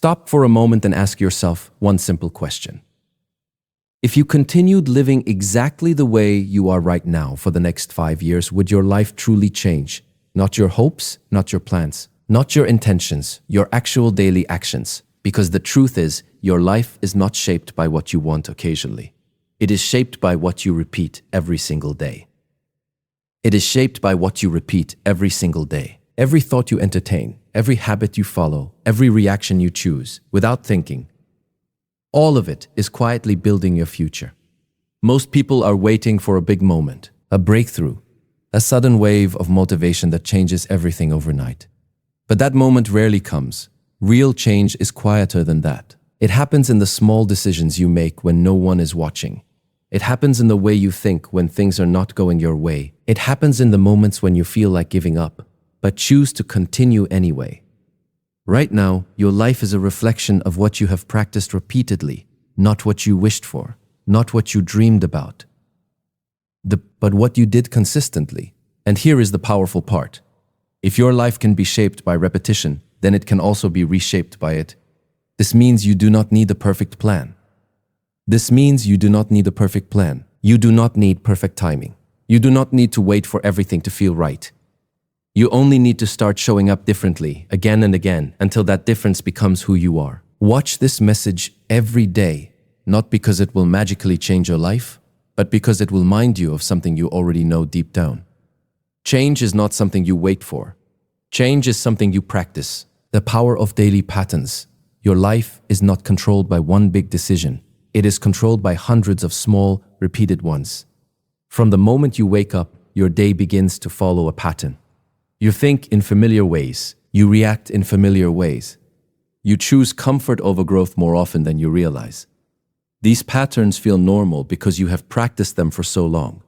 Stop for a moment and ask yourself one simple question. If you continued living exactly the way you are right now for the next 5 years, would your life truly change? Not your hopes, not your plans, not your intentions, your actual daily actions. Because the truth is, your life is not shaped by what you want occasionally. It is shaped by what you repeat every single day. It is shaped by what you repeat every single day. Every thought you entertain, every habit you follow, every reaction you choose, without thinking. All of it is quietly building your future. Most people are waiting for a big moment, a breakthrough, a sudden wave of motivation that changes everything overnight. But that moment rarely comes. Real change is quieter than that. It happens in the small decisions you make when no one is watching. It happens in the way you think when things are not going your way. It happens in the moments when you feel like giving up, but choose to continue anyway. Right now, your life is a reflection of what you have practiced repeatedly, not what you wished for, not what you dreamed about, but what you did consistently. And here is the powerful part. If your life can be shaped by repetition, then it can also be reshaped by it. This means you do not need a perfect plan. This means you do not need a perfect plan. You do not need perfect timing. You do not need to wait for everything to feel right. You only need to start showing up differently, again and again, until that difference becomes who you are. Watch this message every day, not because it will magically change your life, but because it will remind you of something you already know deep down. Change is not something you wait for. Change is something you practice. The power of daily patterns. Your life is not controlled by one big decision. It is controlled by hundreds of small, repeated ones. From the moment you wake up, your day begins to follow a pattern. You think in familiar ways. You react in familiar ways. You choose comfort over growth more often than you realize. These patterns feel normal because you have practiced them for so long.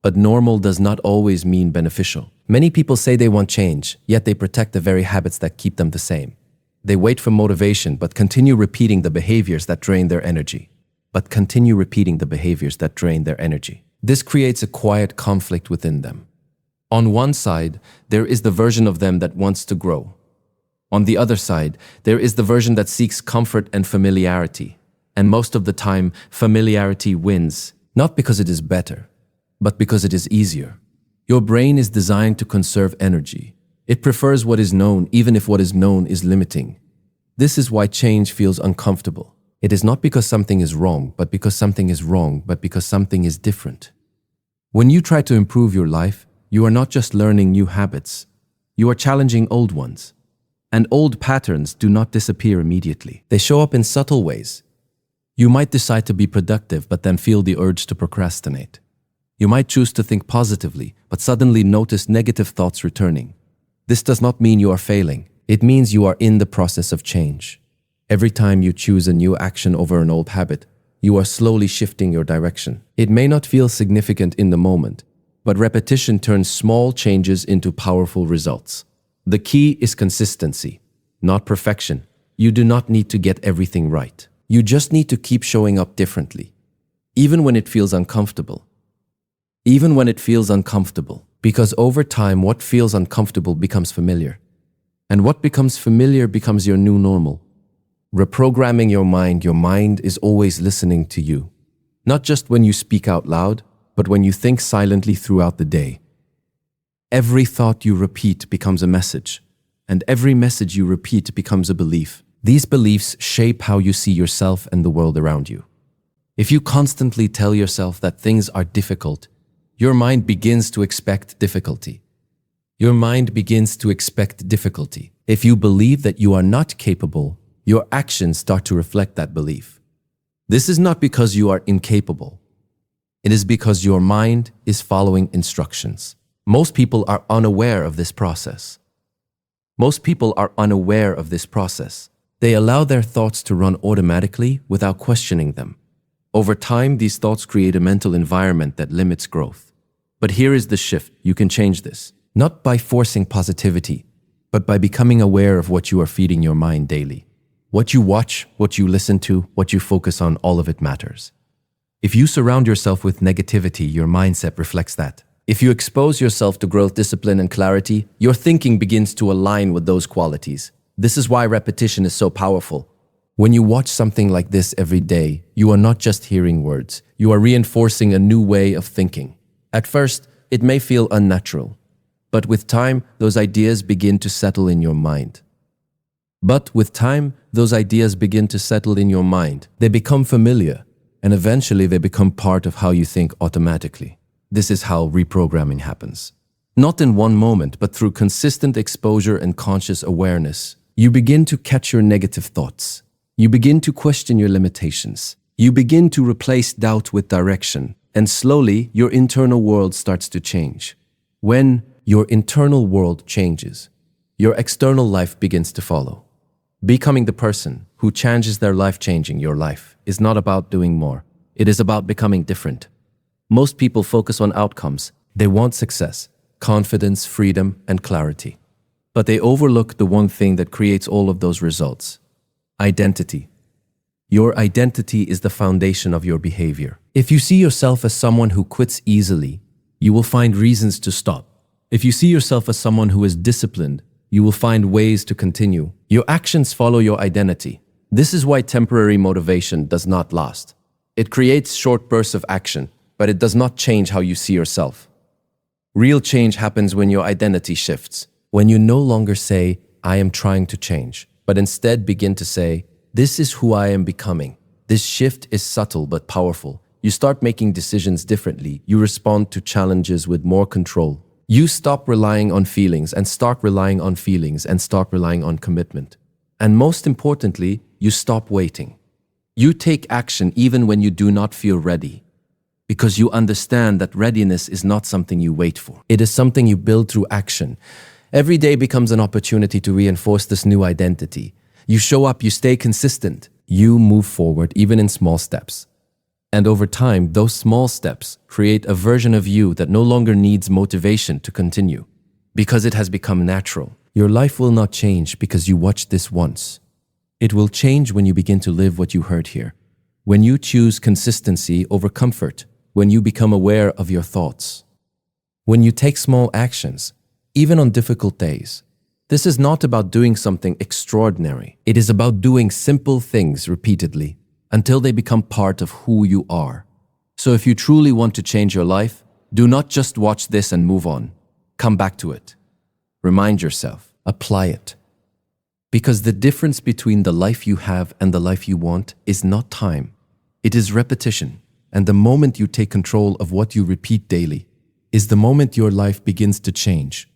But normal does not always mean beneficial. Many people say they want change, yet they protect the very habits that keep them the same. They wait for motivation, but continue repeating the behaviors that drain their energy. This creates a quiet conflict within them. On one side, there is the version of them that wants to grow. On the other side, there is the version that seeks comfort and familiarity. And most of the time, familiarity wins, not because it is better, but because it is easier. Your brain is designed to conserve energy. It prefers what is known, even if what is known is limiting. This is why change feels uncomfortable. It is not because something is wrong, but because something is wrong, but because something is different. When you try to improve your life, you are not just learning new habits. You are challenging old ones. And old patterns do not disappear immediately. They show up in subtle ways. You might decide to be productive, but then feel the urge to procrastinate. You might choose to think positively, but suddenly notice negative thoughts returning. This does not mean you are failing. It means you are in the process of change. Every time you choose a new action over an old habit, you are slowly shifting your direction. It may not feel significant in the moment, but repetition turns small changes into powerful results. The key is consistency, not perfection. You do not need to get everything right. You just need to keep showing up differently, even when it feels uncomfortable. Because over time, what feels uncomfortable becomes familiar. And what becomes familiar becomes your new normal. Reprogramming your mind is always listening to you. Not just when you speak out loud, but when you think silently throughout the day. Every thought you repeat becomes a message, and every message you repeat becomes a belief. These beliefs shape how you see yourself and the world around you. If you constantly tell yourself that things are difficult, your mind begins to expect difficulty. If you believe that you are not capable, your actions start to reflect that belief. This is not because you are incapable. It is because your mind is following instructions. Most people are unaware of this process. They allow their thoughts to run automatically without questioning them. Over time, these thoughts create a mental environment that limits growth. But here is the shift. You can change this. Not by forcing positivity, but by becoming aware of what you are feeding your mind daily. What you watch, what you listen to, what you focus on, all of it matters. If you surround yourself with negativity, your mindset reflects that. If you expose yourself to growth, discipline, and clarity, your thinking begins to align with those qualities. This is why repetition is so powerful. When you watch something like this every day, you are not just hearing words, you are reinforcing a new way of thinking. At first, it may feel unnatural, but with time, those ideas begin to settle in your mind. They become familiar, and eventually they become part of how you think automatically. This is how reprogramming happens. Not in one moment, but through consistent exposure and conscious awareness. You begin to catch your negative thoughts. You begin to question your limitations. You begin to replace doubt with direction, and slowly your internal world starts to change. When your internal world changes, your external life begins to follow. Becoming the person who changes their life changing your life is not about doing more. It is about becoming different. Most people focus on outcomes. They want success, confidence, freedom, and clarity. But they overlook the one thing that creates all of those results: identity. Your identity is the foundation of your behavior. If you see yourself as someone who quits easily, you will find reasons to stop. If you see yourself as someone who is disciplined, you will find ways to continue. Your actions follow your identity. This is why temporary motivation does not last. It creates short bursts of action, but it does not change how you see yourself. Real change happens when your identity shifts. When you no longer say, "I am trying to change," but instead begin to say, "This is who I am becoming." This shift is subtle but powerful. You start making decisions differently. You respond to challenges with more control. You stop relying on feelings and start relying on feelings and start relying on commitment. And most importantly, you stop waiting. You take action even when you do not feel ready, because you understand that readiness is not something you wait for. It is something you build through action. Every day becomes an opportunity to reinforce this new identity. You show up, you stay consistent, you move forward even in small steps. And over time, those small steps create a version of you that no longer needs motivation to continue, because it has become natural. Your life will not change because you watched this once. It will change when you begin to live what you heard here. When you choose consistency over comfort, when you become aware of your thoughts, when you take small actions, even on difficult days. This is not about doing something extraordinary. It is about doing simple things repeatedly until they become part of who you are. So if you truly want to change your life, do not just watch this and move on. Come back to it. Remind yourself. Apply it. Because the difference between the life you have and the life you want is not time. It is repetition. And the moment you take control of what you repeat daily is the moment your life begins to change.